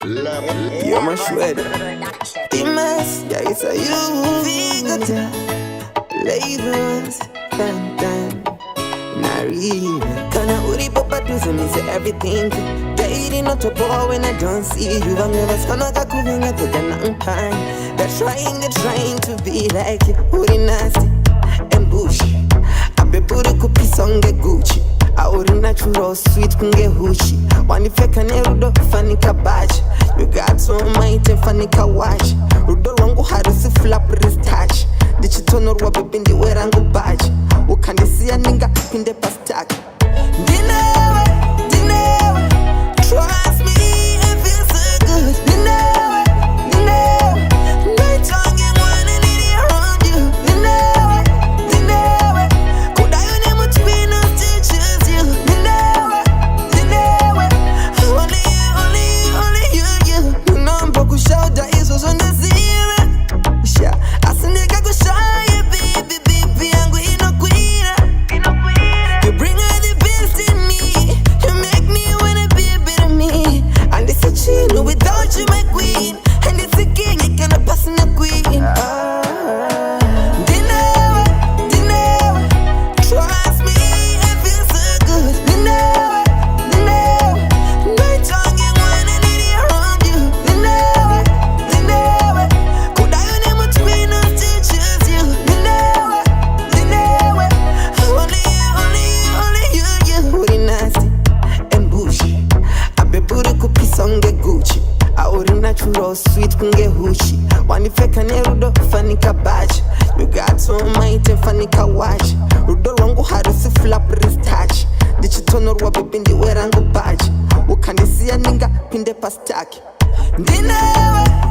You're my shredder. Imas, yeah, it's a you. Vigata, labels, tan tan. Narina, kana uri papa do so me say everything. Dating not a boy when I don't see you. I'm never gonna go cooking at the pine. They're trying to be like you. Uri nasty and bushy. I be puri kupi songe Gucci. I uri natural sweet kunge hushi. Wanifeka nerudo fani kabaji. You got so mighty fani kawaji. Rudo wangu harusi flap wrist touch. Dichitono ruwa bebindi werangu baji. Ukandisia ninga pinde pastaki. Dinewe, dinewe. Trust me, it feels so good. Dinewe, dinewe. Night tongue wanting it around you. Dinewe, dinewe. Could I only much be no to choose you? Dinewe, dinewe. Only you. Number ku shoulder is was on the zero. Yeah, I see nigga go shy, baby, yangu inokwira. You bring out the best in me. You make me wanna be a bit of me. And it's a chin without you, my queen. And it's a king, you cannot pass in a queen. Dinewe, dinewe. Trust me, it feels so good. Dinewe, dinewe. Night tongue wanting it around you. Dinewe, dinewe. Could I only much be no to choose you? Dinewe, dinewe. Only you. Uri nasty and bushy. I be buri kupi songe Gucci. I uri natural sweet kunge hushi. Wanifeka nerudo fani kabaji. You got so mighty fani kawaji. Rudo wangu harusi flap wrist touch. Dichitono ruwa bebindi werangu baji. Ukandisia ninga pinde pastaki. Dinewe.